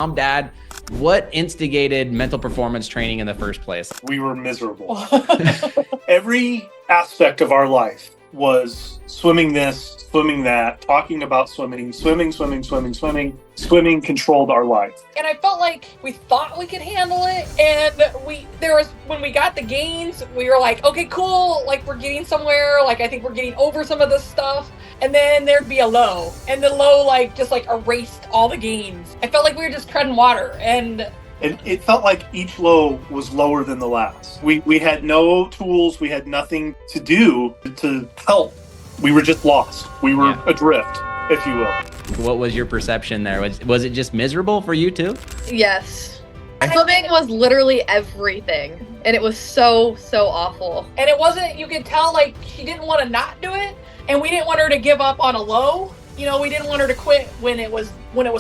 Mom, Dad, what instigated mental performance training in the first place? We were miserable. Every aspect of our life was swimming this, swimming that, talking about swimming controlled our life. And I felt like we thought we could handle it. And when we got the gains, we were like, okay, cool. Like we're getting somewhere. Like I think we're getting over some of this stuff. And then there'd be a low, and the low just erased all the gains. I felt like we were just treading water, and it felt like each low was lower than the last. We had no tools. We had nothing to do to help. We were just lost. We were adrift, if you will. What was your perception there? Was it just miserable for you too? Yes. Swimming was literally everything, and it was so awful. And it wasn't, you could tell like she didn't want to not do it, and we didn't want her to give up on a low. You know, we didn't want her to quit when it was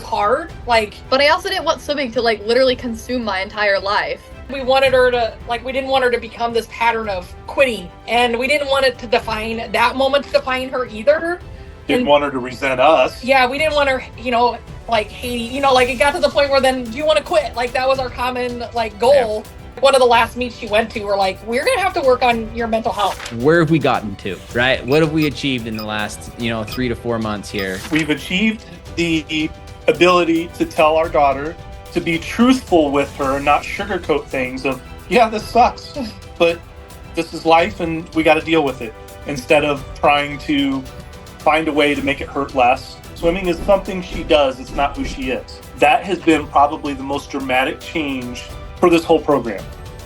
hard. But I also didn't want swimming to literally consume my entire life. We wanted her to we didn't want her to become this pattern of quitting, and we didn't want it to define that moment to define her either. Didn't want her to resent us. Yeah, we didn't want her, hating, it got to the point where then, do you want to quit? That was our common, goal. Yeah. One of the last meets she went to, we're like, we're going to have to work on your mental health. Where have we gotten to, right? What have we achieved in the last, 3 to 4 months here? We've achieved the ability to tell our daughter to be truthful with her and not sugarcoat things of, yeah, this sucks, but this is life and we got to deal with it, instead of trying to find a way to make it hurt less. Swimming is something she does. It's not who she is. That has been probably the most dramatic change for this whole program.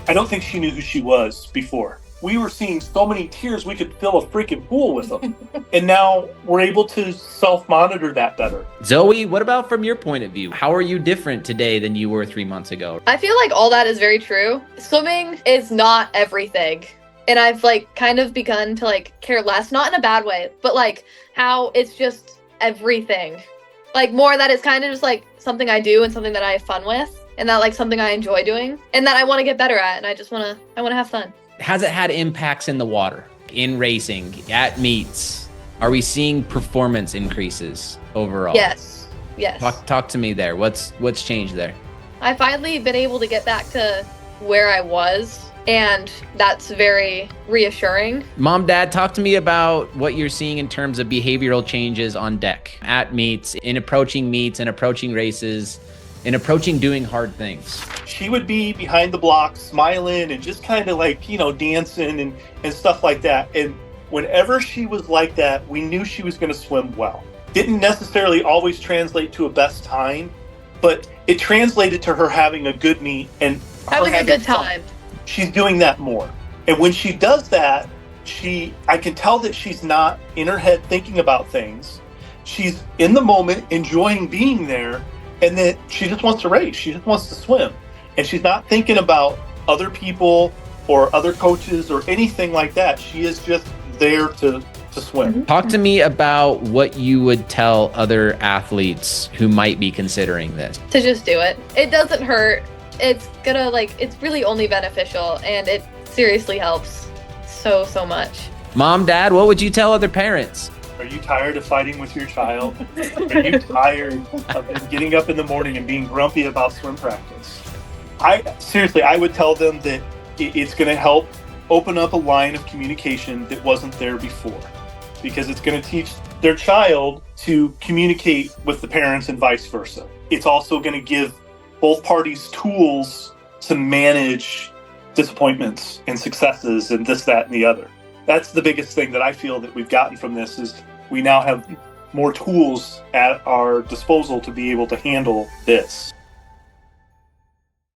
I don't think she knew who she was before. We were seeing so many tears we could fill a freaking pool with them. And now we're able to self-monitor that better. Zoe, what about from your point of view? How are you different today than you were 3 months ago? I feel like all that is very true. Swimming is not everything. And I've kind of begun to care less, not in a bad way, but how it's just everything. More that it's kind of just something I do and something that I have fun with, and that something I enjoy doing and that I want to get better at, and I want to have fun. Has it had impacts in the water, in racing, at meets? Are we seeing performance increases overall? Yes. Talk to me there. What's changed there? I finally been able to get back to where I was, and that's very reassuring. Mom, Dad, talk to me about what you're seeing in terms of behavioral changes on deck, at meets, in approaching meets and approaching races, in approaching doing hard things. She would be behind the block smiling and just kind of dancing and stuff like that. And whenever she was like that, we knew she was going to swim well. Didn't necessarily always translate to a best time, but it translated to her having a good meet and having a good time. She's doing that more. And when she does that, I can tell that she's not in her head thinking about things. She's in the moment, enjoying being there, and then she just wants to race. She just wants to swim. And she's not thinking about other people or other coaches or anything like that. She is just there to swim. Mm-hmm. Talk to me about what you would tell other athletes who might be considering this. To just do it. It doesn't hurt. It's gonna it's really only beneficial, and it seriously helps so much. Mom, Dad, what would you tell other parents? Are you tired of fighting with your child? Are you tired of them getting up in the morning and being grumpy about swim practice? I would tell them that it's going to help open up a line of communication that wasn't there before, because it's going to teach their child to communicate with the parents and vice versa. It's also going to give both parties tools to manage disappointments and successes and this, that, and the other. That's the biggest thing that I feel that we've gotten from this, is we now have more tools at our disposal to be able to handle this.